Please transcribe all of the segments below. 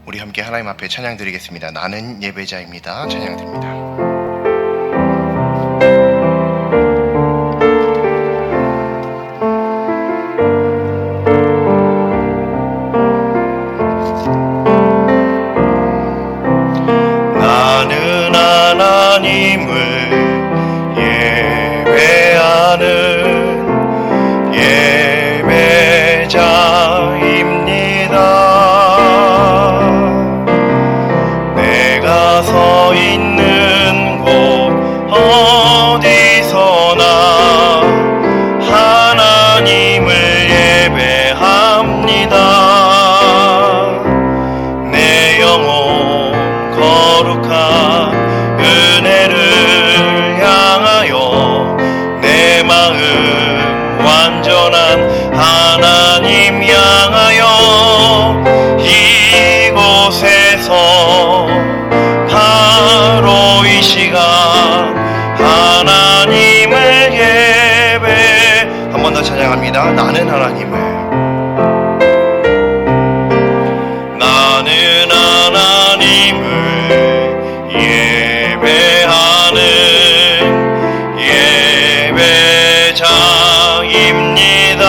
우리 함께 하나님 앞에 찬양 드리겠습니다. 나는 예배자입니다. 찬양 드립니다. 나는 하나님을 예배하는 예배자입니다. 내가 서 있는 곳 어디서나 하나님을 예배합니다. 내 영혼 거룩한 은혜를 향하여 내 마음 완전한 하나님 향하여 이곳에서 바로 이 시간 하나님을 예배 한 번 더 찬양합니다. 나는 하나님을 예배하는 예배자입니다.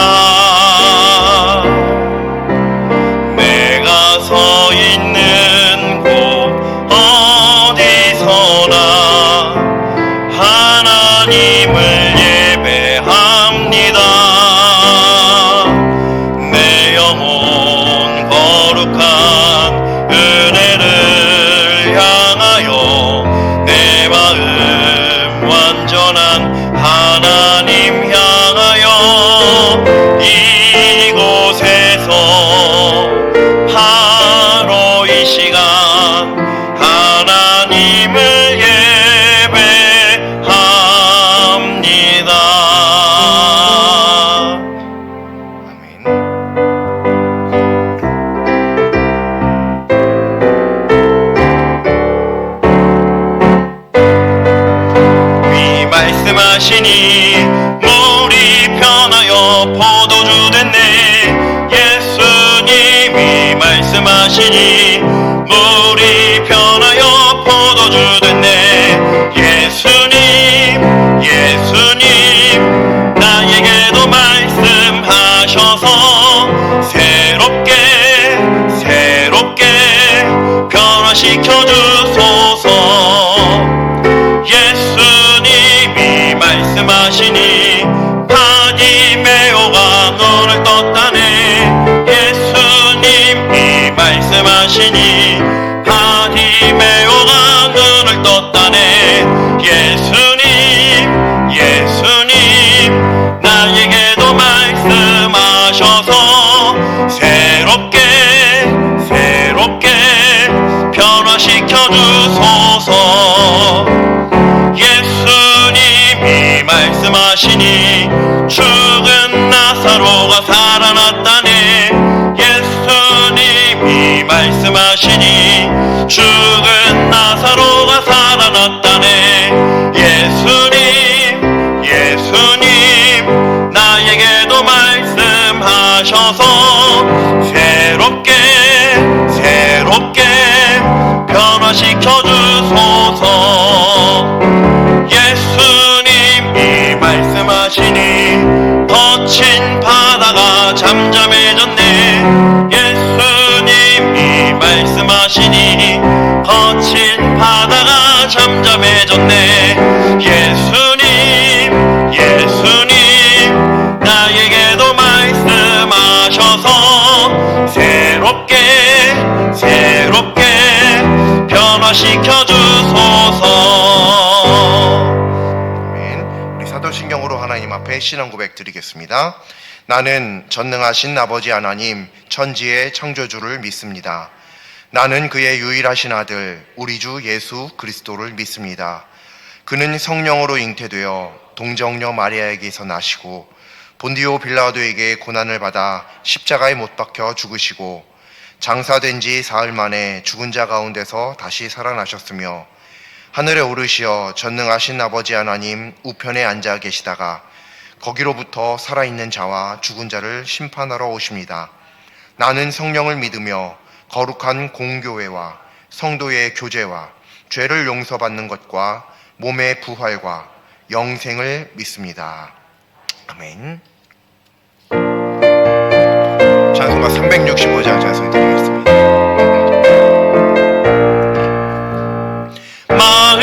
내가 서 있는 곳 어디서나 하나님을 예배합니다. 내 영혼 거룩한 은혜를 향하여 내 마음 완전한 하나님 향하여 이곳에서 바로 이 시간 하나님을 예배합니다. 아멘. 말씀하시니 물이 변하여 포도주 됐네. 예수님이 말씀하시니 물이 변하여 포도주 됐네. 예수님 나에게도 말씀하셔서 새롭게 변화시켜 주소서. 말씀하시니 바디메오가 눈을 떴다네. 예수님이 말씀하시니 바디메오가 눈을 떴다네. 예수님 나에게도 말씀하셔서 새롭게 변화시켜 주소서. 말씀하시니 죽은 나사로가 살아났다네. 예수님이 말씀하시니 죽은 나사로가 살아났다네. 예수님 나에게도 말씀하셔서 새롭게 변화시켜 주소서. 말씀하시니 거친 바다가 잠잠해졌네. 예수님이 말씀하시니 거친 바다가 잠잠해졌네. 예수님 나에게도 말씀하셔서 새롭게 변화시켜 주소서. 사도신경으로 하나님 앞에 신앙 고백 드리겠습니다. 나는 전능하신 아버지 하나님 천지의 창조주를 믿습니다. 나는 그의 유일하신 아들 우리 주 예수 그리스도를 믿습니다. 그는 성령으로 잉태되어 동정녀 마리아에게서 나시고 본디오 빌라도에게 고난을 받아 십자가에 못 박혀 죽으시고 장사된 지 사흘 만에 죽은 자 가운데서 다시 살아나셨으며 하늘에 오르시어 전능하신 아버지 하나님 우편에 앉아 계시다가 거기로부터 살아있는 자와 죽은 자를 심판하러 오십니다. 나는 성령을 믿으며 거룩한 공교회와 성도의 교제와 죄를 용서받는 것과 몸의 부활과 영생을 믿습니다. 아멘. 찬송가 365장 찬송드리겠습니다.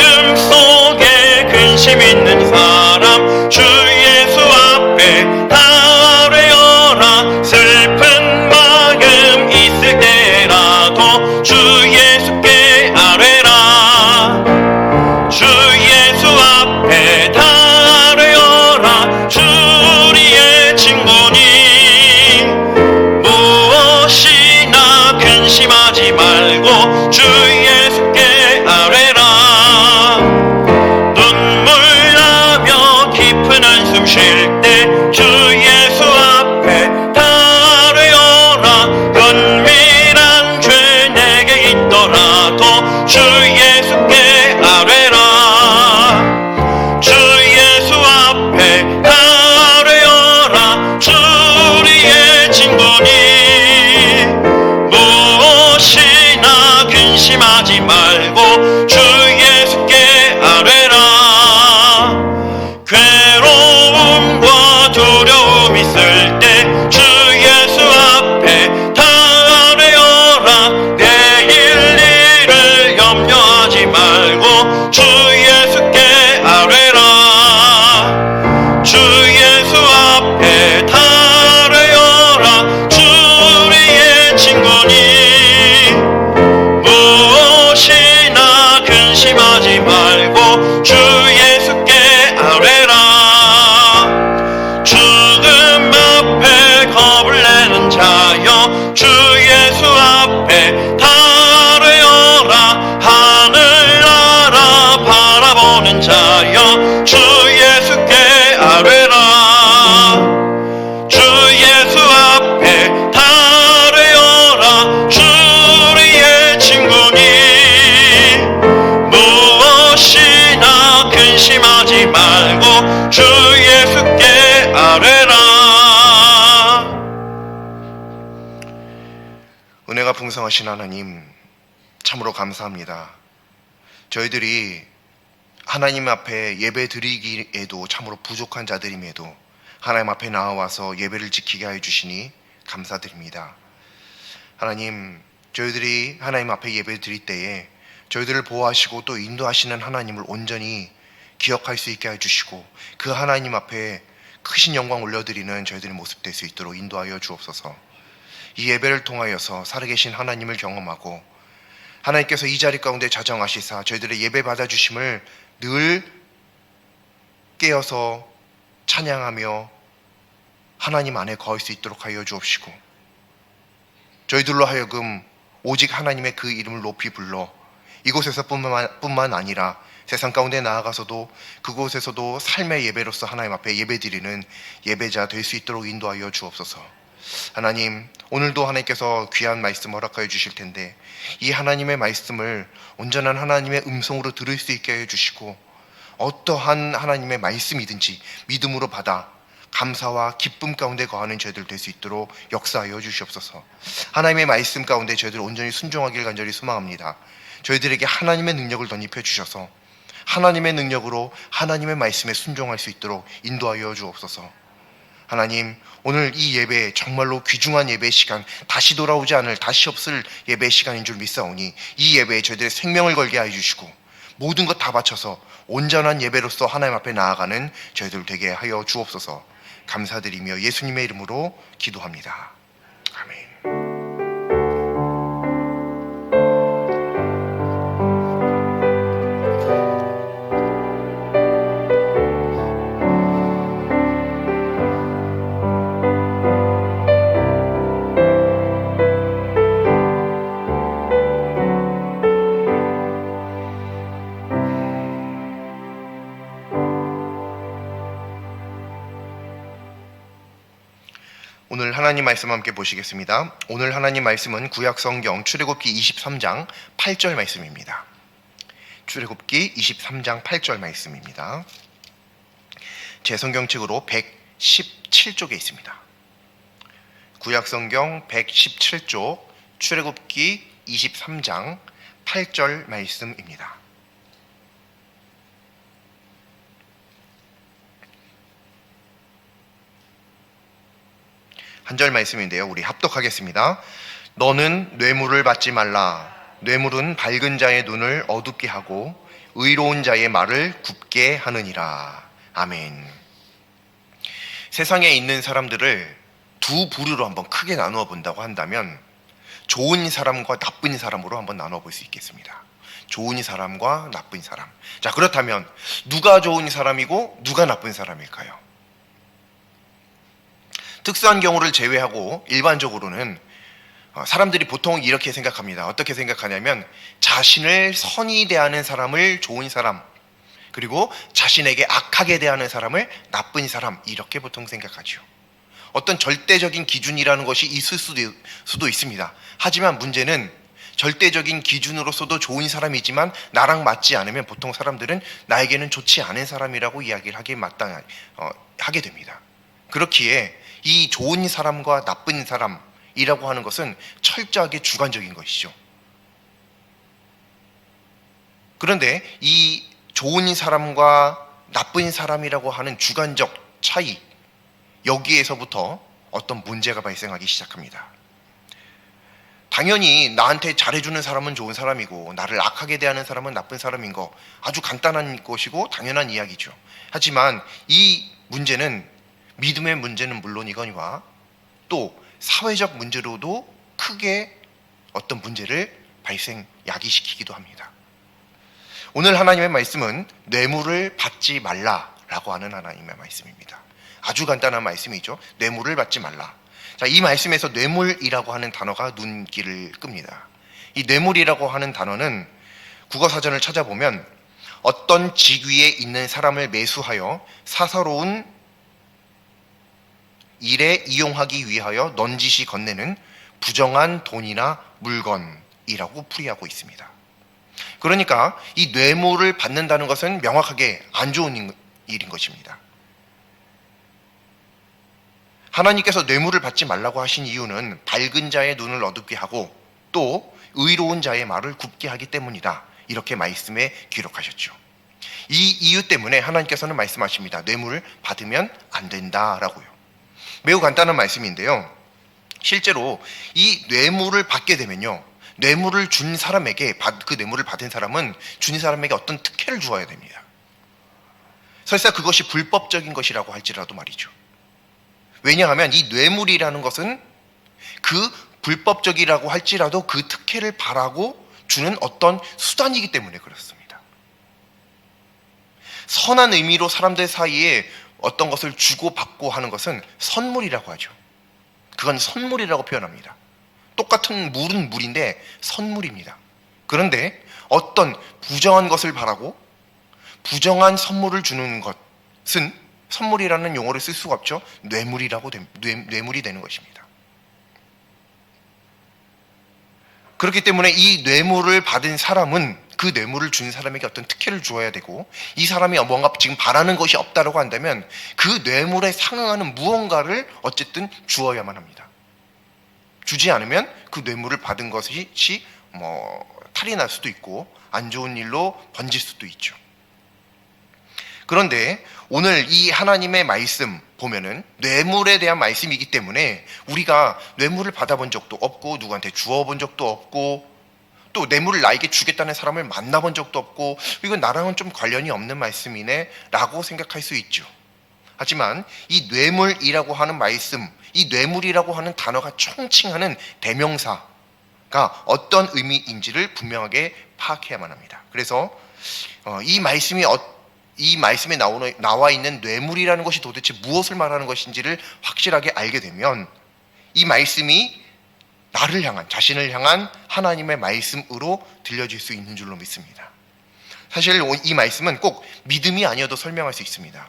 마음속에 근심 있는 사람 주 예수 앞에 달래어라. 슬픈 마음 있을 때라도 주 예수께 아뢰라. 주 예수 앞에 달래어라. 주 우리의 친구니 무엇이나 근심하지 말고 주 예수께 아뢰라. 눈물 나며 깊은 한숨 쉴 때 주 예수 앞에 달래어라. 은밀한 죄 내게 있더라도 주 예수께 아뢰라. 주 예수 앞에 달래어라. 주 우리의 친구니 무엇이나 근심하지 말고 주 예수께 아뢰라. 괴로움과 두려움 있을 때 주 예수 앞에 달래어라. 내일 일을 염려하지 말고 주 예수께 아뢰라. 주 예수 앞에 달래어라. 주 우리의 친구니 무엇이나 근심하지 말고 주 예수께 아뢰라. 죽음 앞에 겁을 내는 자여 주 예수 앞에 달래어라. 하늘나라 바라보는 자여 주 예수께 아뢰라. 주 예수 앞에 달래어라. 주 우리의 친구니 무엇이나 근심하지 말고 주 예수께 아뢰라. 은혜가 풍성하신 하나님, 참으로 감사합니다. 저희들이 하나님 앞에 예배 드리기에도 참으로 부족한 자들임에도 하나님 앞에 나와서 예배를 지키게 하여 주시니 감사드립니다. 하나님, 저희들이 하나님 앞에 예배 드릴 때에 저희들을 보호하시고 또 인도하시는 하나님을 온전히 기억할 수 있게 해주시고 그 하나님 앞에 크신 영광 올려드리는 저희들의 모습 될 수 있도록 인도하여 주옵소서. 이 예배를 통하여서 살아계신 하나님을 경험하고 하나님께서 이 자리 가운데 자정하시사 저희들의 예배 받아주심을 늘 깨어서 찬양하며 하나님 안에 거할 수 있도록 하여 주옵시고 저희들로 하여금 오직 하나님의 그 이름을 높이 불러 이곳에서 뿐만 아니라 세상 가운데 나아가서도 그곳에서도 삶의 예배로서 하나님 앞에 예배드리는 예배자 될 수 있도록 인도하여 주옵소서. 하나님, 오늘도 하나님께서 귀한 말씀 허락하여 주실 텐데 이 하나님의 말씀을 온전한 하나님의 음성으로 들을 수 있게 해주시고 어떠한 하나님의 말씀이든지 믿음으로 받아 감사와 기쁨 가운데 거하는 저희들 될 수 있도록 역사하여 주시옵소서. 하나님의 말씀 가운데 저희들 온전히 순종하길 간절히 소망합니다. 저희들에게 하나님의 능력을 덧입혀 주셔서 하나님의 능력으로 하나님의 말씀에 순종할 수 있도록 인도하여 주옵소서. 하나님, 오늘 이 예배 정말로 귀중한 예배 시간, 다시 돌아오지 않을, 다시 없을 예배 시간인 줄 믿사오니 이 예배에 저희들의 생명을 걸게 하여 주시고 모든 것 다 바쳐서 온전한 예배로서 하나님 앞에 나아가는 저희들 되게 하여 주옵소서. 감사드리며 예수님의 이름으로 기도합니다. 아멘. 오늘 하나님 말씀 함께 보시겠습니다. 오늘 하나님 말씀은 구약성경 출애굽기 23장 8절 말씀입니다. 출애굽기 23장 8절 말씀입니다. 제 성경책으로 117쪽에 있습니다. 구약성경 117쪽 출애굽기 23장 8절 말씀입니다. 한 절 말씀인데요. 우리 합독하겠습니다. 너는 뇌물을 받지 말라. 뇌물은 밝은 자의 눈을 어둡게 하고 의로운 자의 말을 굽게 하느니라. 아멘. 세상에 있는 사람들을 두 부류로 한번 크게 나누어 본다고 한다면 좋은 사람과 나쁜 사람으로 한번 나눠 볼 수 있겠습니다. 좋은 사람과 나쁜 사람. 자, 그렇다면 누가 좋은 사람이고 누가 나쁜 사람일까요? 특수한 경우를 제외하고 일반적으로는 사람들이 보통 이렇게 생각합니다. 어떻게 생각하냐면 자신을 선히 대하는 사람을 좋은 사람, 그리고 자신에게 악하게 대하는 사람을 나쁜 사람, 이렇게 보통 생각하죠. 어떤 절대적인 기준이라는 것이 있을 수도 있습니다. 하지만 문제는 절대적인 기준으로서도 좋은 사람이지만 나랑 맞지 않으면 보통 사람들은 나에게는 좋지 않은 사람이라고 이야기를 하게 됩니다. 그렇기에 이 좋은 사람과 나쁜 사람이라고 하는 것은 철저하게 주관적인 것이죠. 그런데 이 좋은 사람과 나쁜 사람이라고 하는 주관적 차이, 여기에서부터 어떤 문제가 발생하기 시작합니다. 당연히 나한테 잘해주는 사람은 좋은 사람이고 나를 악하게 대하는 사람은 나쁜 사람인 거 아주 간단한 것이고 당연한 이야기죠. 하지만 이 문제는, 믿음의 문제는 물론이거니와 또 사회적 문제로도 크게 어떤 문제를 야기시키기도 합니다. 오늘 하나님의 말씀은 뇌물을 받지 말라라고 하는 하나님의 말씀입니다. 아주 간단한 말씀이죠. 뇌물을 받지 말라. 자, 이 말씀에서 뇌물이라고 하는 단어가 눈길을 끕니다. 이 뇌물이라고 하는 단어는 국어사전을 찾아보면 어떤 직위에 있는 사람을 매수하여 사사로운 일에 이용하기 위하여 넌지시 건네는 부정한 돈이나 물건이라고 풀이하고 있습니다. 그러니까 이 뇌물을 받는다는 것은 명확하게 안 좋은 일인 것입니다. 하나님께서 뇌물을 받지 말라고 하신 이유는 밝은 자의 눈을 어둡게 하고 또 의로운 자의 말을 굽게 하기 때문이다. 이렇게 말씀에 기록하셨죠. 이 이유 때문에 하나님께서는 말씀하십니다. 뇌물을 받으면 안 된다라고요. 매우 간단한 말씀인데요. 실제로 이 뇌물을 받게 되면요, 뇌물을 준 사람에게, 그 뇌물을 받은 사람은 준 사람에게 어떤 특혜를 주어야 됩니다. 설사 그것이 불법적인 것이라고 할지라도 말이죠. 왜냐하면 이 뇌물이라는 것은 그 불법적이라고 할지라도 그 특혜를 바라고 주는 어떤 수단이기 때문에 그렇습니다. 선한 의미로 사람들 사이에 어떤 것을 주고받고 하는 것은 선물이라고 하죠. 그건 선물이라고 표현합니다. 똑같은 물은 물인데 선물입니다. 그런데 어떤 부정한 것을 바라고 부정한 선물을 주는 것은 선물이라는 용어를 쓸 수가 없죠. 뇌물이 되는 것입니다. 그렇기 때문에 이 뇌물을 받은 사람은 그 뇌물을 준 사람에게 어떤 특혜를 주어야 되고, 이 사람이 뭔가 지금 바라는 것이 없다라고 한다면 그 뇌물에 상응하는 무언가를 어쨌든 주어야만 합니다. 주지 않으면 그 뇌물을 받은 것이 탈이 날 수도 있고 안 좋은 일로 번질 수도 있죠. 그런데 오늘 이 하나님의 말씀 보면은 뇌물에 대한 말씀이기 때문에 우리가 뇌물을 받아본 적도 없고 누구한테 주어본 적도 없고 또 뇌물을 나에게 주겠다는 사람을 만나본 적도 없고 이건 나랑은 좀 관련이 없는 말씀이네 라고 생각할 수 있죠. 하지만 이 뇌물이라고 하는 말씀, 이 뇌물이라고 하는 단어가 총칭하는 대명사가 어떤 의미인지를 분명하게 파악해야만 합니다. 그래서 이 말씀에 나와 있는 뇌물이라는 것이 도대체 무엇을 말하는 것인지를 확실하게 알게 되면 이 말씀이 나를 향한, 자신을 향한 하나님의 말씀으로 들려질 수 있는 줄로 믿습니다. 사실 이 말씀은 꼭 믿음이 아니어도 설명할 수 있습니다.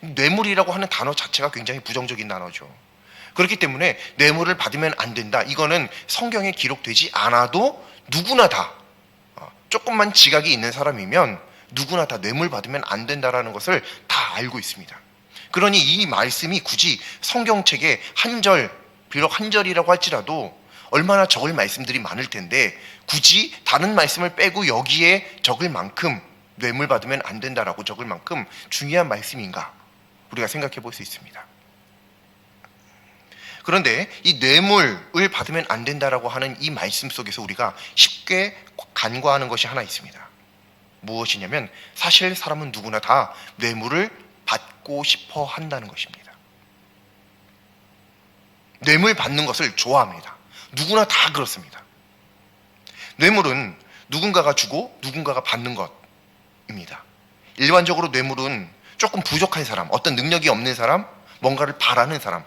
뇌물이라고 하는 단어 자체가 굉장히 부정적인 단어죠. 그렇기 때문에 뇌물을 받으면 안 된다. 이거는 성경에 기록되지 않아도 누구나 다 조금만 지각이 있는 사람이면 누구나 다 뇌물 받으면 안 된다라는 것을 다 알고 있습니다. 그러니 이 말씀이 굳이 성경책에 한 절, 비록 한 절이라고 할지라도 얼마나 적을 말씀들이 많을 텐데 굳이 다른 말씀을 빼고 여기에 적을 만큼 뇌물 받으면 안 된다라고 적을 만큼 중요한 말씀인가 우리가 생각해 볼 수 있습니다. 그런데 이 뇌물을 받으면 안 된다라고 하는 이 말씀 속에서 우리가 쉽게 간과하는 것이 하나 있습니다. 무엇이냐면 사실 사람은 누구나 다 뇌물을 받고 싶어 한다는 것입니다. 뇌물 받는 것을 좋아합니다. 누구나 다 그렇습니다. 뇌물은 누군가가 주고 누군가가 받는 것입니다. 일반적으로 뇌물은 조금 부족한 사람, 어떤 능력이 없는 사람, 뭔가를 바라는 사람,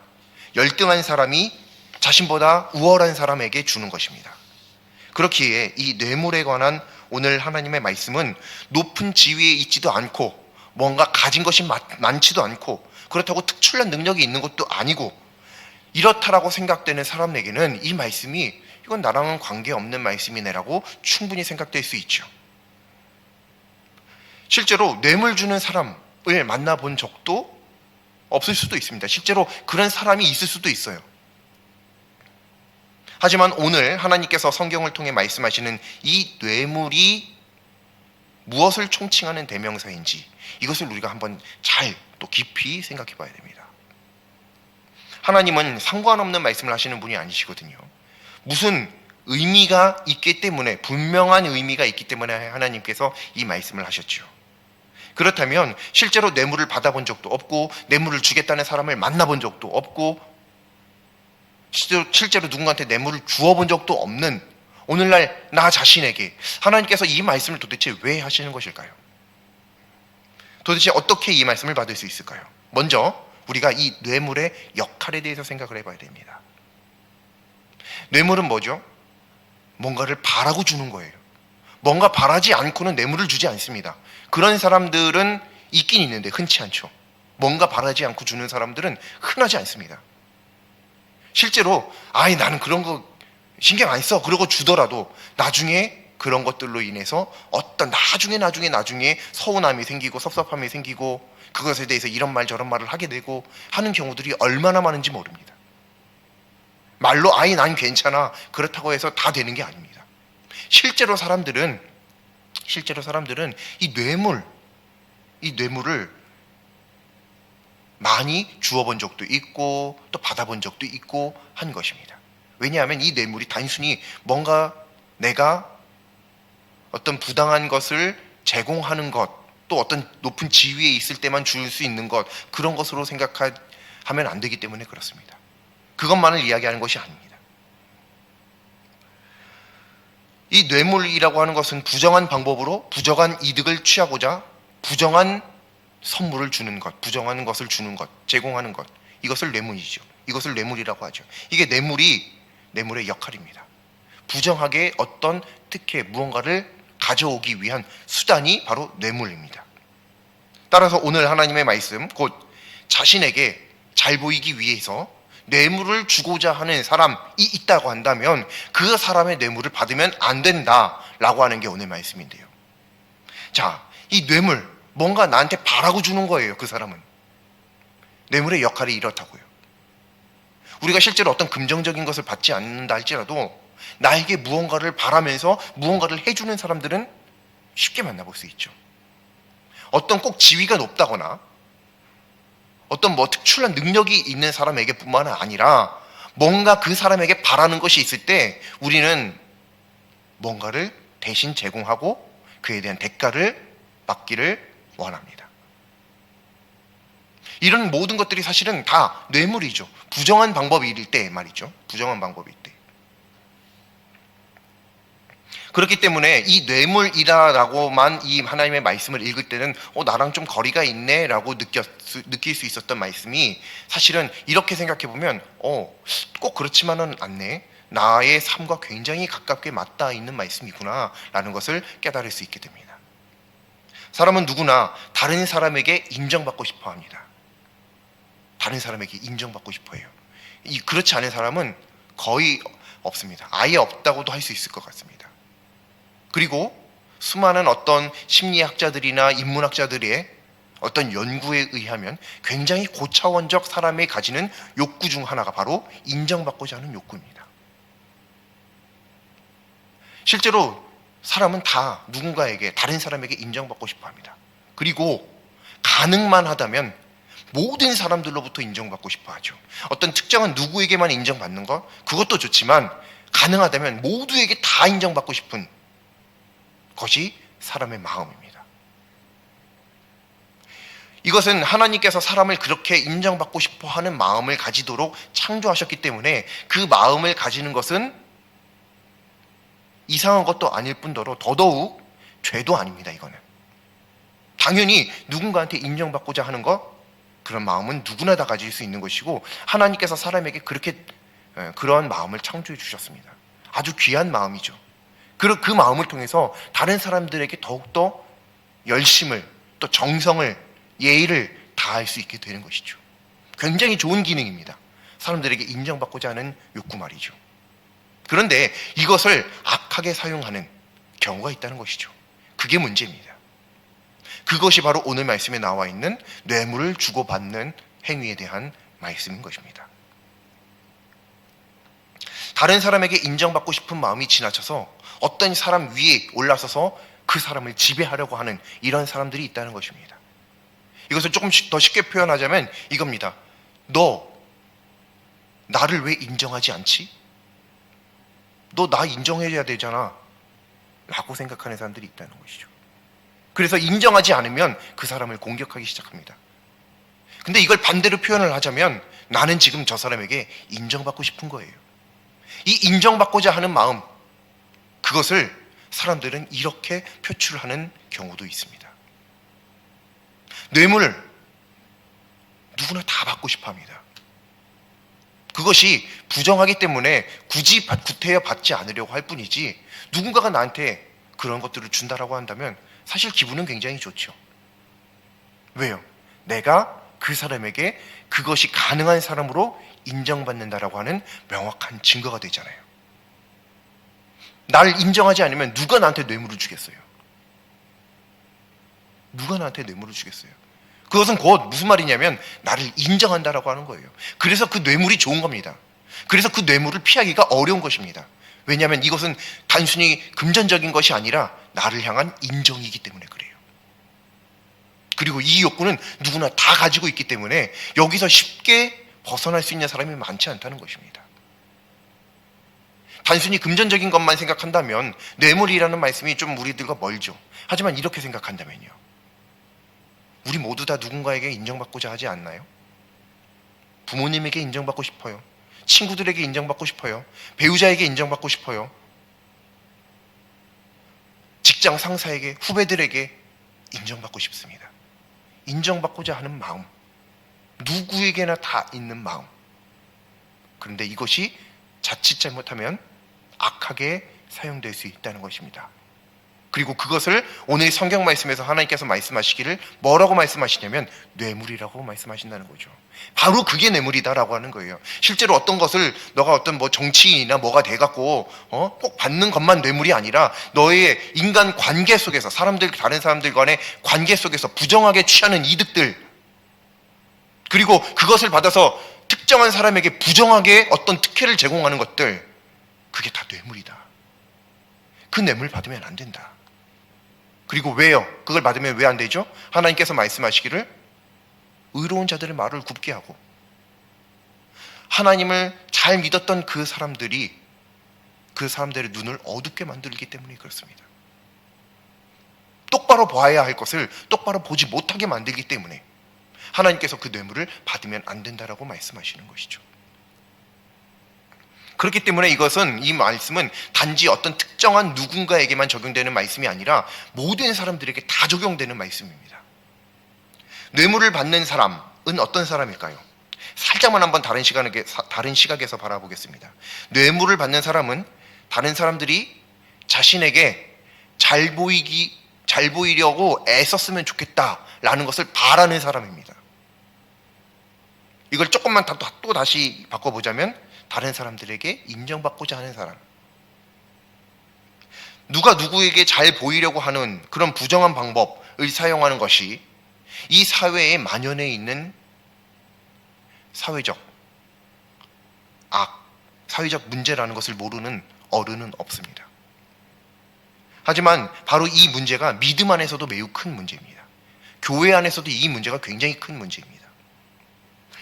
열등한 사람이 자신보다 우월한 사람에게 주는 것입니다. 그렇기에 이 뇌물에 관한 오늘 하나님의 말씀은 높은 지위에 있지도 않고 뭔가 가진 것이 많지도 않고 그렇다고 특출난 능력이 있는 것도 아니고 이렇다라고 생각되는 사람에게는 이 말씀이 이건 나랑은 관계없는 말씀이네라고 충분히 생각될 수 있죠. 실제로 뇌물 주는 사람을 만나본 적도 없을 수도 있습니다. 실제로 그런 사람이 있을 수도 있어요. 하지만 오늘 하나님께서 성경을 통해 말씀하시는 이 뇌물이 무엇을 총칭하는 대명사인지 이것을 우리가 한번 잘 또 깊이 생각해 봐야 됩니다. 하나님은 상관없는 말씀을 하시는 분이 아니시거든요. 무슨 의미가 있기 때문에, 분명한 의미가 있기 때문에 하나님께서 이 말씀을 하셨죠. 그렇다면 실제로 뇌물을 받아본 적도 없고 뇌물을 주겠다는 사람을 만나본 적도 없고 실제로 누군가한테 뇌물을 주어본 적도 없는 오늘날 나 자신에게 하나님께서 이 말씀을 도대체 왜 하시는 것일까요? 도대체 어떻게 이 말씀을 받을 수 있을까요? 먼저 우리가 이 뇌물의 역할에 대해서 생각을 해봐야 됩니다. 뇌물은 뭐죠? 뭔가를 바라고 주는 거예요. 뭔가 바라지 않고는 뇌물을 주지 않습니다. 그런 사람들은 있긴 있는데 흔치 않죠. 뭔가 바라지 않고 주는 사람들은 흔하지 않습니다. 실제로 나는 그런 거 신경 안 써 그러고 주더라도 나중에 그런 것들로 인해서 어떤 나중에 서운함이 생기고 섭섭함이 생기고 그것에 대해서 이런 말 저런 말을 하게 되고 하는 경우들이 얼마나 많은지 모릅니다. 말로 난 괜찮아 그렇다고 해서 다 되는 게 아닙니다. 실제로 사람들은 이 뇌물을 많이 주어본 적도 있고 또 받아본 적도 있고 한 것입니다. 왜냐하면 이 뇌물이 단순히 뭔가 내가 어떤 부당한 것을 제공하는 것, 또 어떤 높은 지위에 있을 때만 줄 수 있는 것, 그런 것으로 생각하면 안 되기 때문에 그렇습니다. 그것만을 이야기하는 것이 아닙니다. 이 뇌물이라고 하는 것은 부정한 방법으로 부정한 이득을 취하고자 부정한 선물을 주는 것, 부정한 것을 주는 것, 제공하는 것, 이것을 뇌물이죠. 이것을 뇌물이라고 하죠. 이게 뇌물의 역할입니다. 부정하게 어떤 특혜, 무언가를 가져오기 위한 수단이 바로 뇌물입니다. 따라서 오늘 하나님의 말씀, 곧 자신에게 잘 보이기 위해서 뇌물을 주고자 하는 사람이 있다고 한다면 그 사람의 뇌물을 받으면 안 된다라고 하는 게 오늘 말씀인데요. 자, 이 뇌물, 뭔가 나한테 바라고 주는 거예요. 그 사람은. 뇌물의 역할이 이렇다고요. 우리가 실제로 어떤 긍정적인 것을 받지 않는다 할지라도 나에게 무언가를 바라면서 무언가를 해주는 사람들은 쉽게 만나볼 수 있죠. 어떤 꼭 지위가 높다거나 어떤 특출난 능력이 있는 사람에게 뿐만 아니라 뭔가 그 사람에게 바라는 것이 있을 때 우리는 뭔가를 대신 제공하고 그에 대한 대가를 받기를 원합니다. 이런 모든 것들이 사실은 다 뇌물이죠. 부정한 방법일 때 말이죠. 부정한 방법일 때. 그렇기 때문에 이 뇌물이라고만 이 하나님의 말씀을 읽을 때는 나랑 좀 거리가 있네 라고 느낄 수 있었던 말씀이 사실은 이렇게 생각해 보면 꼭 그렇지만은 않네, 나의 삶과 굉장히 가깝게 맞닿아 있는 말씀이구나 라는 것을 깨달을 수 있게 됩니다. 사람은 누구나 다른 사람에게 인정받고 싶어 합니다. 다른 사람에게 인정받고 싶어 해요. 그렇지 않은 사람은 거의 없습니다. 아예 없다고도 할 수 있을 것 같습니다. 그리고 수많은 어떤 심리학자들이나 인문학자들의 어떤 연구에 의하면 굉장히 고차원적 사람이 가지는 욕구 중 하나가 바로 인정받고자 하는 욕구입니다. 실제로 사람은 다 누군가에게, 다른 사람에게 인정받고 싶어 합니다. 그리고 가능만 하다면 모든 사람들로부터 인정받고 싶어 하죠. 어떤 특정한 누구에게만 인정받는 것, 그것도 좋지만 가능하다면 모두에게 다 인정받고 싶은 것이 사람의 마음입니다. 이것은 하나님께서 사람을 그렇게 인정받고 싶어 하는 마음을 가지도록 창조하셨기 때문에 그 마음을 가지는 것은 이상한 것도 아닐 뿐더러 더더욱 죄도 아닙니다. 이거는 당연히 누군가한테 인정받고자 하는 것, 그런 마음은 누구나 다 가질 수 있는 것이고 하나님께서 사람에게 그렇게 그러한 마음을 창조해 주셨습니다. 아주 귀한 마음이죠. 그 마음을 통해서 다른 사람들에게 더욱더 열심을, 또 정성을, 예의를 다할 수 있게 되는 것이죠. 굉장히 좋은 기능입니다. 사람들에게 인정받고자 하는 욕구 말이죠. 그런데 이것을 악하게 사용하는 경우가 있다는 것이죠. 그게 문제입니다. 그것이 바로 오늘 말씀에 나와 있는 뇌물을 주고받는 행위에 대한 말씀인 것입니다. 다른 사람에게 인정받고 싶은 마음이 지나쳐서 어떤 사람 위에 올라서서 그 사람을 지배하려고 하는 이런 사람들이 있다는 것입니다. 이것을 조금 더 쉽게 표현하자면 이겁니다. 너 나를 왜 인정하지 않지? 너 나 인정해줘야 되잖아 라고 생각하는 사람들이 있다는 것이죠. 그래서 인정하지 않으면 그 사람을 공격하기 시작합니다. 근데 이걸 반대로 표현을 하자면 나는 지금 저 사람에게 인정받고 싶은 거예요. 이 인정받고자 하는 마음, 그것을 사람들은 이렇게 표출하는 경우도 있습니다. 뇌물을 누구나 다 받고 싶어 합니다. 그것이 부정하기 때문에 굳이 구태여 받지 않으려고 할 뿐이지, 누군가가 나한테 그런 것들을 준다라고 한다면 사실 기분은 굉장히 좋죠. 왜요? 내가 그 사람에게 그것이 가능한 사람으로 인정받는다라고 하는 명확한 증거가 되잖아요. 나를 인정하지 않으면 누가 나한테 뇌물을 주겠어요? 누가 나한테 뇌물을 주겠어요? 그것은 곧 무슨 말이냐면 나를 인정한다라고 하는 거예요. 그래서 그 뇌물이 좋은 겁니다. 그래서 그 뇌물을 피하기가 어려운 것입니다. 왜냐하면 이것은 단순히 금전적인 것이 아니라 나를 향한 인정이기 때문에 그래요. 그리고 이 욕구는 누구나 다 가지고 있기 때문에 여기서 쉽게 벗어날 수 있는 사람이 많지 않다는 것입니다. 단순히 금전적인 것만 생각한다면 뇌물이라는 말씀이 좀 우리들과 멀죠. 하지만 이렇게 생각한다면요, 우리 모두 다 누군가에게 인정받고자 하지 않나요? 부모님에게 인정받고 싶어요. 친구들에게 인정받고 싶어요. 배우자에게 인정받고 싶어요. 직장 상사에게, 후배들에게 인정받고 싶습니다. 인정받고자 하는 마음, 누구에게나 다 있는 마음. 그런데 이것이 자칫 잘못하면 악하게 사용될 수 있다는 것입니다. 그리고 그것을 오늘 성경 말씀에서 하나님께서 말씀하시기를 뭐라고 말씀하시냐면 뇌물이라고 말씀하신다는 거죠. 바로 그게 뇌물이다라고 하는 거예요. 실제로 어떤 것을 너가 어떤 뭐 정치인이나 뭐가 돼갖고 꼭 받는 것만 뇌물이 아니라 너의 인간 관계 속에서 다른 사람들 간의 관계 속에서 부정하게 취하는 이득들, 그리고 그것을 받아서 특정한 사람에게 부정하게 어떤 특혜를 제공하는 것들, 그게 다 뇌물이다. 그 뇌물 받으면 안 된다. 그리고 왜요? 그걸 받으면 왜 안 되죠? 하나님께서 말씀하시기를 의로운 자들의 말을 굽게 하고, 하나님을 잘 믿었던 그 사람들의 눈을 어둡게 만들기 때문에 그렇습니다. 똑바로 봐야 할 것을 똑바로 보지 못하게 만들기 때문에 하나님께서 그 뇌물을 받으면 안 된다라고 말씀하시는 것이죠. 그렇기 때문에 이 말씀은 단지 어떤 특정한 누군가에게만 적용되는 말씀이 아니라 모든 사람들에게 다 적용되는 말씀입니다. 뇌물을 받는 사람은 어떤 사람일까요? 살짝만 한번 다른 시각에서 바라보겠습니다. 뇌물을 받는 사람은 다른 사람들이 자신에게 잘 보이려고 애썼으면 좋겠다라는 것을 바라는 사람입니다. 이걸 조금만 또 다시 바꿔보자면 다른 사람들에게 인정받고자 하는 사람, 누가 누구에게 잘 보이려고 하는 그런 부정한 방법을 사용하는 것이 이 사회에 만연해 있는 사회적 문제라는 것을 모르는 어른은 없습니다. 하지만 바로 이 문제가 믿음 안에서도 매우 큰 문제입니다. 교회 안에서도 이 문제가 굉장히 큰 문제입니다.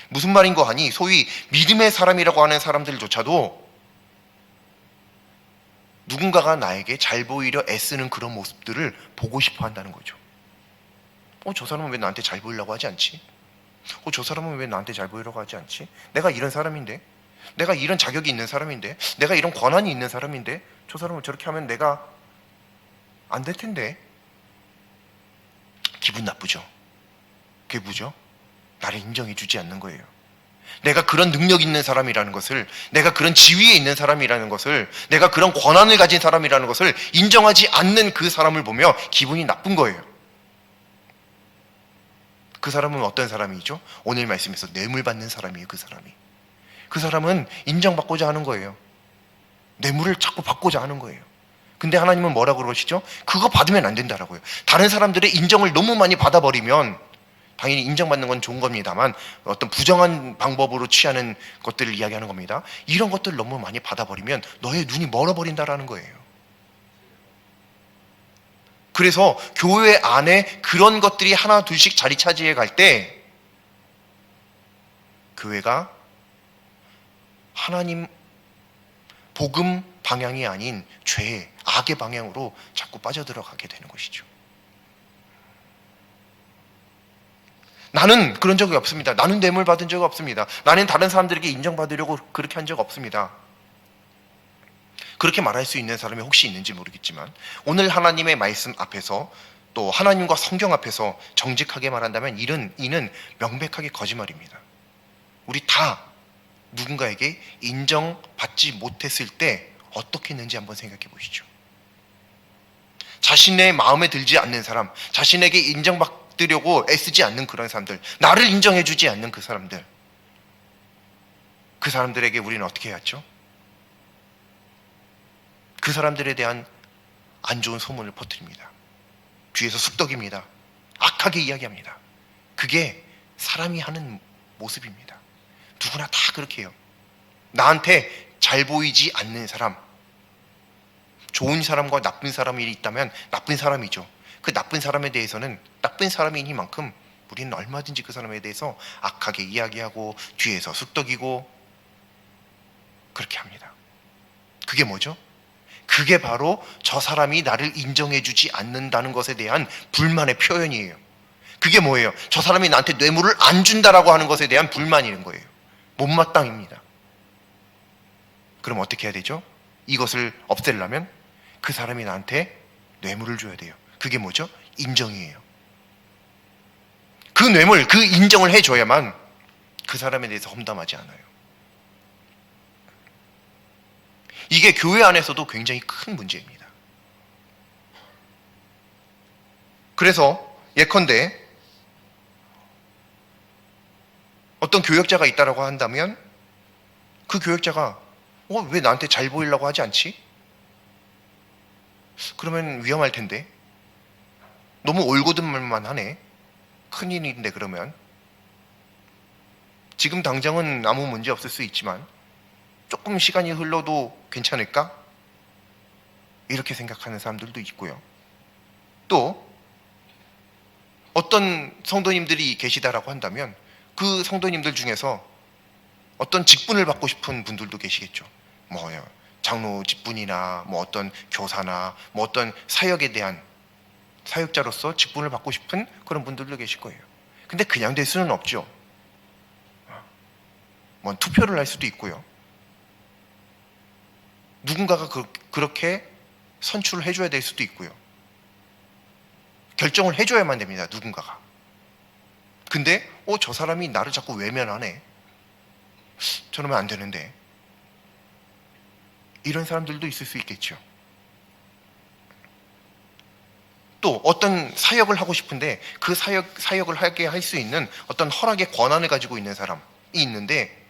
무슨 말인고 하니 소위 믿음의 사람이라고 하는 사람들조차도 누군가가 나에게 잘 보이려 애쓰는 그런 모습들을 보고 싶어 한다는 거죠. 저 사람은 왜 나한테 잘 보이려고 하지 않지? 저 사람은 왜 나한테 잘 보이려고 하지 않지? 내가 이런 사람인데, 내가 이런 자격이 있는 사람인데, 내가 이런 권한이 있는 사람인데, 저 사람은 저렇게 하면 내가 안 될 텐데. 기분 나쁘죠? 그게 뭐죠? 나를 인정해 주지 않는 거예요. 내가 그런 능력 있는 사람이라는 것을, 내가 그런 지위에 있는 사람이라는 것을, 내가 그런 권한을 가진 사람이라는 것을 인정하지 않는 그 사람을 보며 기분이 나쁜 거예요. 그 사람은 어떤 사람이죠? 오늘 말씀에서 뇌물 받는 사람이에요. 그 사람은 인정받고자 하는 거예요. 뇌물을 자꾸 받고자 하는 거예요. 근데 하나님은 뭐라고 그러시죠? 그거 받으면 안 된다라고요. 다른 사람들의 인정을 너무 많이 받아버리면, 당연히 인정받는 건 좋은 겁니다만 어떤 부정한 방법으로 취하는 것들을 이야기하는 겁니다. 이런 것들을 너무 많이 받아버리면 너의 눈이 멀어버린다라는 거예요. 그래서 교회 안에 그런 것들이 하나 둘씩 자리 차지해 갈 때 교회가 하나님 복음 방향이 아닌 죄, 악의 방향으로 자꾸 빠져들어가게 되는 것이죠. 나는 그런 적이 없습니다. 나는 뇌물 받은 적이 없습니다. 나는 다른 사람들에게 인정받으려고 그렇게 한 적 없습니다. 그렇게 말할 수 있는 사람이 혹시 있는지 모르겠지만 오늘 하나님의 말씀 앞에서 또 하나님과 성경 앞에서 정직하게 말한다면 이는 명백하게 거짓말입니다. 우리 다 누군가에게 인정받지 못했을 때 어떻게 했는지 한번 생각해 보시죠. 자신의 마음에 들지 않는 사람, 자신에게 인정받으려고 애쓰지 않는 그런 사람들, 나를 인정해 주지 않는 그 사람들에게 우리는 어떻게 해야죠? 그 사람들에 대한 안 좋은 소문을 퍼뜨립니다. 뒤에서 쑥덕입니다. 악하게 이야기합니다. 그게 사람이 하는 모습입니다. 누구나 다 그렇게 해요. 나한테 잘 보이지 않는 사람, 좋은 사람과 나쁜 사람이 있다면 나쁜 사람이죠. 그 나쁜 사람에 대해서는 나쁜 사람이니만큼 우리는 얼마든지 그 사람에 대해서 악하게 이야기하고 뒤에서 쑥덕이고 그렇게 합니다. 그게 뭐죠? 그게 바로 저 사람이 나를 인정해주지 않는다는 것에 대한 불만의 표현이에요. 그게 뭐예요? 저 사람이 나한테 뇌물을 안 준다라고 하는 것에 대한 불만이는 거예요. 못마땅입니다. 그럼 어떻게 해야 되죠? 이것을 없애려면 그 사람이 나한테 뇌물을 줘야 돼요. 그게 뭐죠? 인정이에요. 그 뇌물, 그 인정을 해줘야만 그 사람에 대해서 험담하지 않아요. 이게 교회 안에서도 굉장히 큰 문제입니다. 그래서 예컨대 어떤 교역자가 있다라고 한다면 그 교역자가 왜 나한테 잘 보이려고 하지 않지? 그러면 위험할 텐데. 너무 올곧은 말만 하네. 큰일인데 그러면. 지금 당장은 아무 문제 없을 수 있지만 조금 시간이 흘러도 괜찮을까? 이렇게 생각하는 사람들도 있고요. 또 어떤 성도님들이 계시다라고 한다면 그 성도님들 중에서 어떤 직분을 받고 싶은 분들도 계시겠죠. 장로 직분이나 어떤 교사나 어떤 사역에 대한 사역자로서 직분을 받고 싶은 그런 분들도 계실 거예요. 근데 그냥 될 수는 없죠. 투표를 할 수도 있고요. 누군가가 그렇게 선출을 해줘야 될 수도 있고요. 결정을 해줘야만 됩니다. 누군가가. 근데 저 사람이 나를 자꾸 외면하네. 저러면 안 되는데. 이런 사람들도 있을 수 있겠죠. 또 어떤 사역을 하고 싶은데 그 사역을 하게 할 수 있는 어떤 허락의 권한을 가지고 있는 사람이 있는데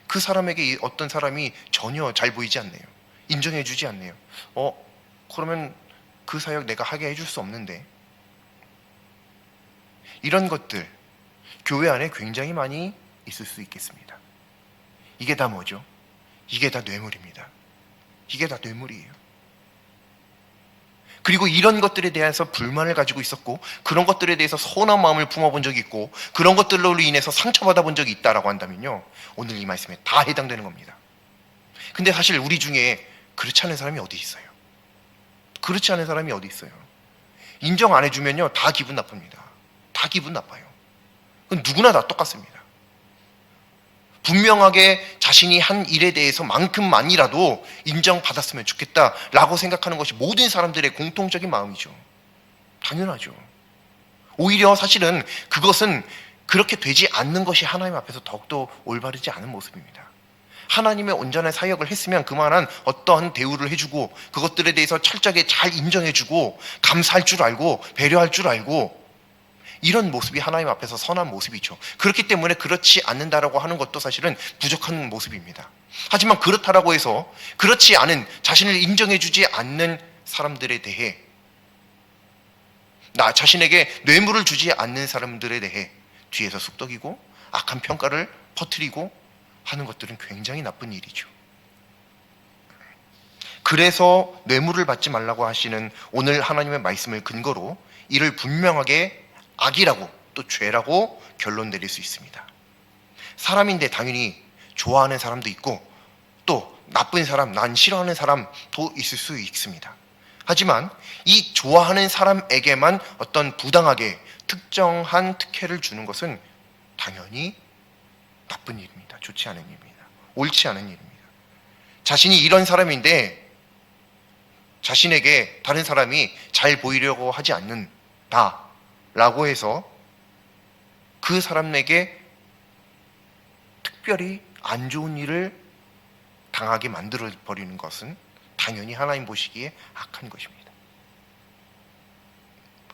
그 사람에게 어떤 사람이 전혀 잘 보이지 않네요. 인정해주지 않네요. 그러면 그 사역 내가 하게 해줄 수 없는데. 이런 것들 교회 안에 굉장히 많이 있을 수 있겠습니다. 이게 다 뭐죠? 이게 다 뇌물입니다. 이게 다 뇌물이에요. 그리고 이런 것들에 대해서 불만을 가지고 있었고, 그런 것들에 대해서 서운한 마음을 품어본 적이 있고, 그런 것들로 인해서 상처받아 본 적이 있다라고 한다면요, 오늘 이 말씀에 다 해당되는 겁니다. 근데 사실 우리 중에 그렇지 않은 사람이 어디 있어요? 그렇지 않은 사람이 어디 있어요? 인정 안 해주면요, 다 기분 나쁩니다. 다 기분 나빠요. 그건 누구나 다 똑같습니다. 분명하게 자신이 한 일에 대해서만큼만이라도 인정받았으면 좋겠다라고 생각하는 것이 모든 사람들의 공통적인 마음이죠. 당연하죠. 오히려 사실은 그것은 그렇게 되지 않는 것이 하나님 앞에서 더욱더 올바르지 않은 모습입니다. 하나님의 온전한 사역을 했으면 그만한 어떠한 대우를 해주고, 그것들에 대해서 철저하게 잘 인정해주고, 감사할 줄 알고, 배려할 줄 알고, 이런 모습이 하나님 앞에서 선한 모습이죠. 그렇기 때문에 그렇지 않는다라고 하는 것도 사실은 부족한 모습입니다. 하지만 그렇다라고 해서 그렇지 않은, 자신을 인정해주지 않는 사람들에 대해, 나 자신에게 뇌물을 주지 않는 사람들에 대해 뒤에서 쑥덕이고 악한 평가를 퍼뜨리고 하는 것들은 굉장히 나쁜 일이죠. 그래서 뇌물을 받지 말라고 하시는 오늘 하나님의 말씀을 근거로 이를 분명하게 악이라고, 또 죄라고 결론 내릴 수 있습니다. 사람인데 당연히 좋아하는 사람도 있고, 또 나쁜 사람, 난 싫어하는 사람도 있을 수 있습니다. 하지만 이 좋아하는 사람에게만 어떤 부당하게 특정한 특혜를 주는 것은 당연히 나쁜 일입니다. 좋지 않은 일입니다. 옳지 않은 일입니다. 자신이 이런 사람인데 자신에게 다른 사람이 잘 보이려고 하지 않는다 라고 해서 그 사람에게 특별히 안 좋은 일을 당하게 만들어버리는 것은 당연히 하나님 보시기에 악한 것입니다.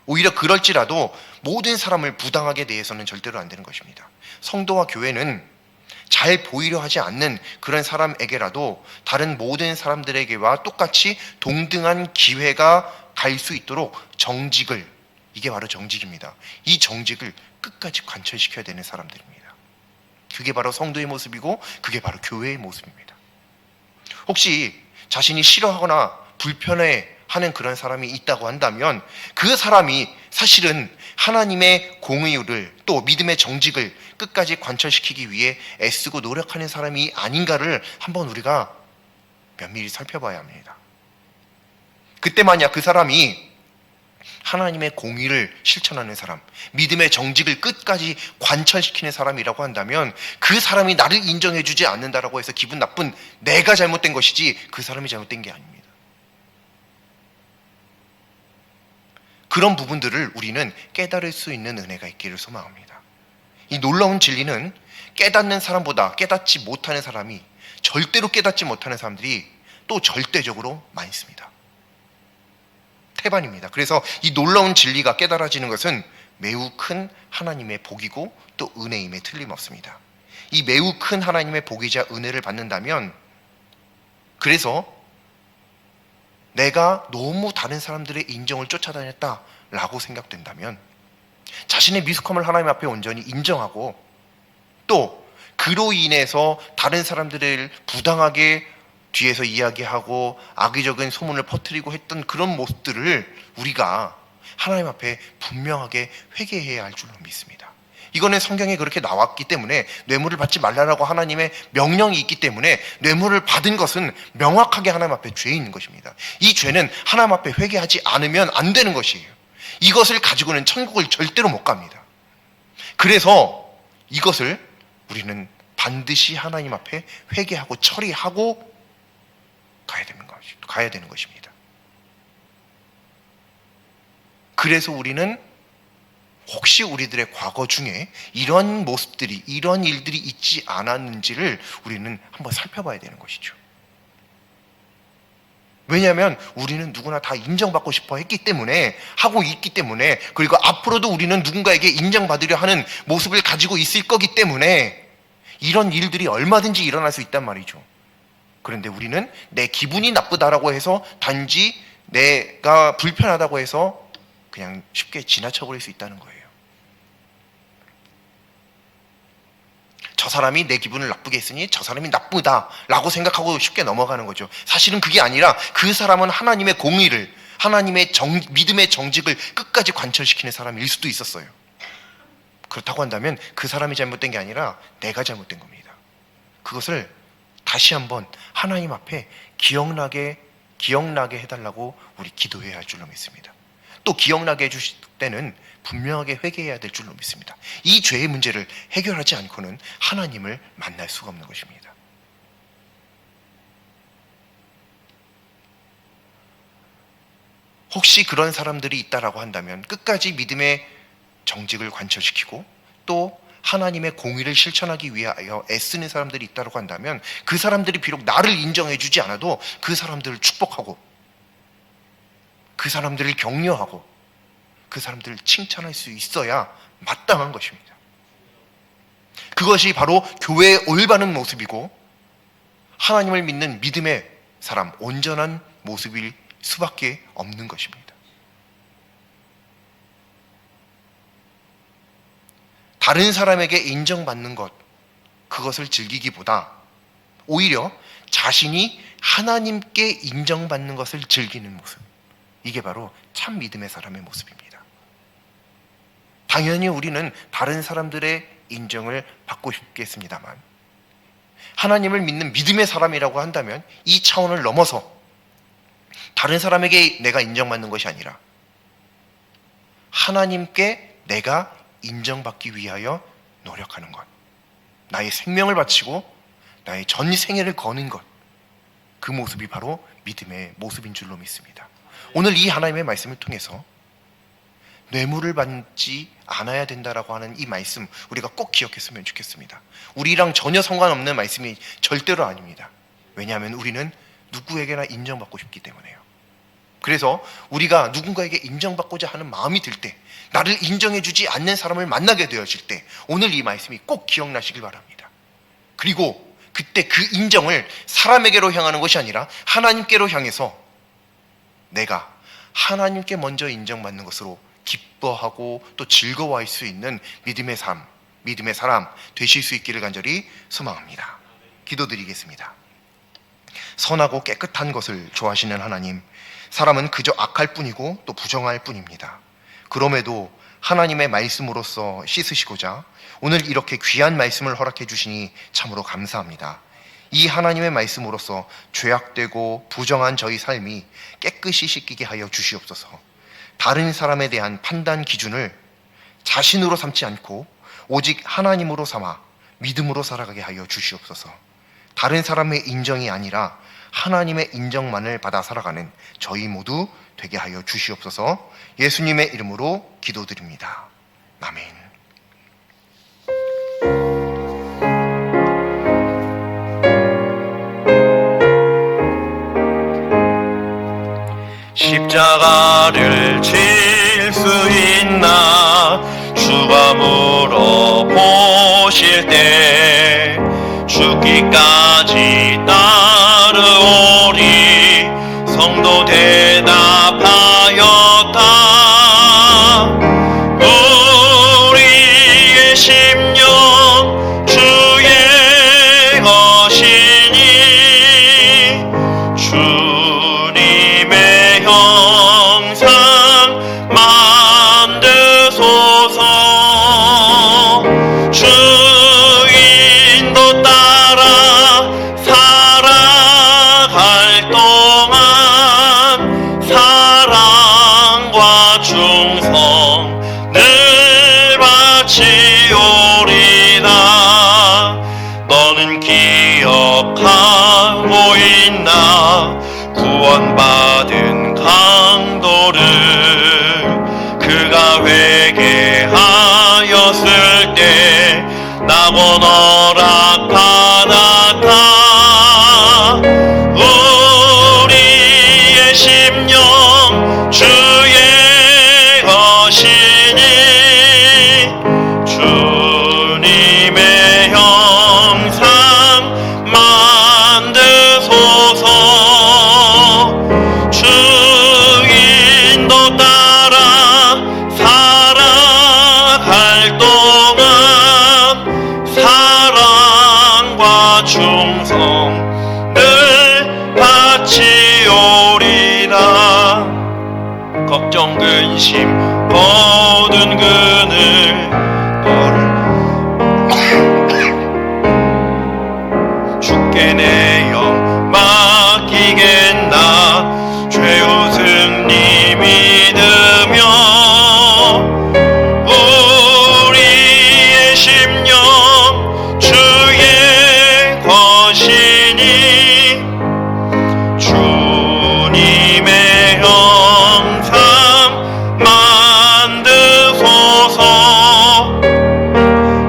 오히려 그럴지라도 모든 사람을 부당하게 대해서는 절대로 안 되는 것입니다. 성도와 교회는 잘 보이려 하지 않는 그런 사람에게라도 다른 모든 사람들에게와 똑같이 동등한 기회가 갈 수 있도록 정직을, 이게 바로 정직입니다. 이 정직을 끝까지 관철시켜야 되는 사람들입니다. 그게 바로 성도의 모습이고 그게 바로 교회의 모습입니다. 혹시 자신이 싫어하거나 불편해하는 그런 사람이 있다고 한다면 그 사람이 사실은 하나님의 공의를, 또 믿음의 정직을 끝까지 관철시키기 위해 애쓰고 노력하는 사람이 아닌가를 한번 우리가 면밀히 살펴봐야 합니다. 그때만야 그 사람이 하나님의 공의를 실천하는 사람, 믿음의 정직을 끝까지 관철시키는 사람이라고 한다면 그 사람이 나를 인정해주지 않는다라고 해서 기분 나쁜 내가 잘못된 것이지 그 사람이 잘못된 게 아닙니다. 그런 부분들을 우리는 깨달을 수 있는 은혜가 있기를 소망합니다. 이 놀라운 진리는 깨닫는 사람보다 깨닫지 못하는 사람이, 절대로 깨닫지 못하는 사람들이 또 절대적으로 많습니다. 태반입니다. 그래서 이 놀라운 진리가 깨달아지는 것은 매우 큰 하나님의 복이고 또 은혜임에 틀림없습니다. 이 매우 큰 하나님의 복이자 은혜를 받는다면, 그래서 내가 너무 다른 사람들의 인정을 쫓아다녔다라고 생각된다면 자신의 미숙함을 하나님 앞에 온전히 인정하고, 또 그로 인해서 다른 사람들을 부당하게 뒤에서 이야기하고 악의적인 소문을 퍼뜨리고 했던 그런 모습들을 우리가 하나님 앞에 분명하게 회개해야 할 줄로 믿습니다. 이거는 성경에 그렇게 나왔기 때문에, 뇌물을 받지 말라라고 하나님의 명령이 있기 때문에 뇌물을 받은 것은 명확하게 하나님 앞에 죄 있는 것입니다. 이 죄는 하나님 앞에 회개하지 않으면 안 되는 것이에요. 이것을 가지고는 천국을 절대로 못 갑니다. 그래서 이것을 우리는 반드시 하나님 앞에 회개하고 처리하고 가야 되는 것입니다. 그래서 우리는 혹시 우리들의 과거 중에 이런 모습들이, 이런 일들이 있지 않았는지를 우리는 한번 살펴봐야 되는 것이죠. 왜냐하면 우리는 누구나 다 인정받고 싶어 했기 때문에, 하고 있기 때문에, 그리고 앞으로도 우리는 누군가에게 인정받으려 하는 모습을 가지고 있을 거기 때문에 이런 일들이 얼마든지 일어날 수 있단 말이죠. 그런데 우리는 내 기분이 나쁘다라고 해서, 단지 내가 불편하다고 해서 그냥 쉽게 지나쳐버릴 수 있다는 거예요. 저 사람이 내 기분을 나쁘게 했으니 저 사람이 나쁘다라고 생각하고 쉽게 넘어가는 거죠. 사실은 그게 아니라 그 사람은 하나님의 공의를, 하나님의 믿음의 정직을 끝까지 관철시키는 사람일 수도 있었어요. 그렇다고 한다면 그 사람이 잘못된 게 아니라 내가 잘못된 겁니다. 그것을 다시 한번 하나님 앞에 기억나게 해달라고 우리 기도해야 할 줄로 믿습니다. 또 기억나게 해주실 때는 분명하게 회개해야 될 줄로 믿습니다. 이 죄의 문제를 해결하지 않고는 하나님을 만날 수가 없는 것입니다. 혹시 그런 사람들이 있다라고 한다면 끝까지 믿음의 정직을 관철시키고 또 하나님의 공의를 실천하기 위하여 애쓰는 사람들이 있다고 한다면 그 사람들이 비록 나를 인정해 주지 않아도 그 사람들을 축복하고 그 사람들을 격려하고 그 사람들을 칭찬할 수 있어야 마땅한 것입니다. 그것이 바로 교회의 올바른 모습이고 하나님을 믿는 믿음의 사람, 온전한 모습일 수밖에 없는 것입니다. 다른 사람에게 인정받는 것, 그것을 즐기기보다 오히려 자신이 하나님께 인정받는 것을 즐기는 모습, 이게 바로 참 믿음의 사람의 모습입니다. 당연히 우리는 다른 사람들의 인정을 받고 싶겠습니다만 하나님을 믿는 믿음의 사람이라고 한다면 이 차원을 넘어서 다른 사람에게 내가 인정받는 것이 아니라 하나님께 내가 인정받기 위하여 노력하는 것, 나의 생명을 바치고 나의 전 생애를 거는 것, 그 모습이 바로 믿음의 모습인 줄로 믿습니다. 오늘 이 하나님의 말씀을 통해서 뇌물을 받지 않아야 된다라고 하는 이 말씀 우리가 꼭 기억했으면 좋겠습니다. 우리랑 전혀 상관없는 말씀이 절대로 아닙니다. 왜냐하면 우리는 누구에게나 인정받고 싶기 때문에요. 그래서 우리가 누군가에게 인정받고자 하는 마음이 들 때, 나를 인정해주지 않는 사람을 만나게 되어질 때 오늘 이 말씀이 꼭 기억나시길 바랍니다. 그리고 그때 그 인정을 사람에게로 향하는 것이 아니라 하나님께로 향해서 내가 하나님께 먼저 인정받는 것으로 기뻐하고 또 즐거워할 수 있는 믿음의 삶, 믿음의 사람 되실 수 있기를 간절히 소망합니다. 기도드리겠습니다. 선하고 깨끗한 것을 좋아하시는 하나님, 사람은 그저 악할 뿐이고 또 부정할 뿐입니다. 그럼에도 하나님의 말씀으로서 씻으시고자 오늘 이렇게 귀한 말씀을 허락해 주시니 참으로 감사합니다. 이 하나님의 말씀으로서 죄악되고 부정한 저희 삶이 깨끗이 씻기게 하여 주시옵소서. 다른 사람에 대한 판단 기준을 자신으로 삼지 않고 오직 하나님으로 삼아 믿음으로 살아가게 하여 주시옵소서. 다른 사람의 인정이 아니라 하나님의 인정만을 받아 살아가는 저희 모두 되게 하여 주시옵소서. 예수님의 이름으로 기도드립니다. 아멘. 십자가를 질 수 있나 주가 물어보실 때 죽기까지 따르오리 성도 대답하였다. 우리의 심령 주의 것이니 주님의 형상 만드소서. 주인도 따라 살아갈 동안 사랑과 충성 늘 바치오리다. 너는 기억하고 있나 구원받은 강도를 그가 회개하였을 때 낙원 허락하나까. 우리의 심령 주의 것이니 주님의 형상 만드소서. 주인도 따라 살아갈 동안 걱정 근심 모든 그늘 너를 주께 내 영 맡기겠나 죄우 승리 믿으며 우리의 심령 주의 것이니 주님의 형상 만드소서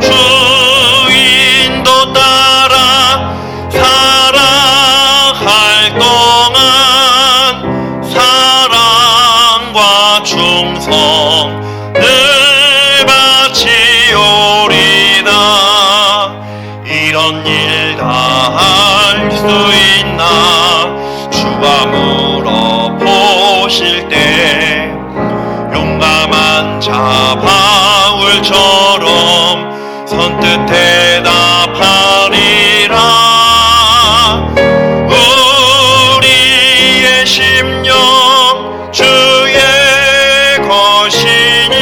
주인도 따라 살아갈 동안 사랑과 충성 늘 바치오리다. 이런 일 다 할 수 있나 주가 물어보실 때 용감한 자 바울처럼 선뜻 대답하리라. 우리의 심령 주의 것이니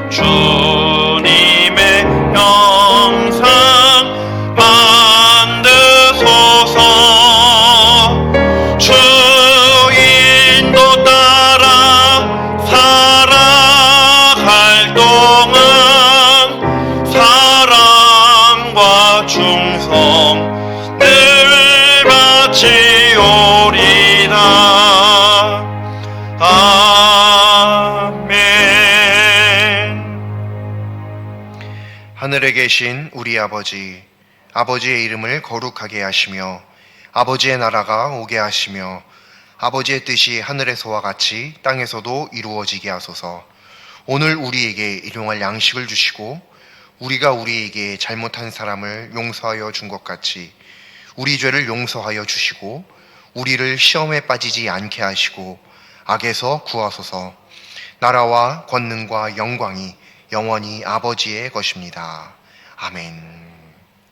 주님의 형상 만드소서 주인도 따라 살아갈 동안 사랑과 충성 늘 바치오리다. 아멘. 하늘에 계신 우리 아버지, 아버지의 이름을 거룩하게 하시며 아버지의 나라가 오게 하시며 아버지의 뜻이 하늘에서와 같이 땅에서도 이루어지게 하소서. 오늘 우리에게 일용할 양식을 주시고 우리가 우리에게 잘못한 사람을 용서하여 준 것 같이 우리 죄를 용서하여 주시고 우리를 시험에 빠지지 않게 하시고 악에서 구하소서. 나라와 권능과 영광이 영원히 아버지의 것입니다. 아멘.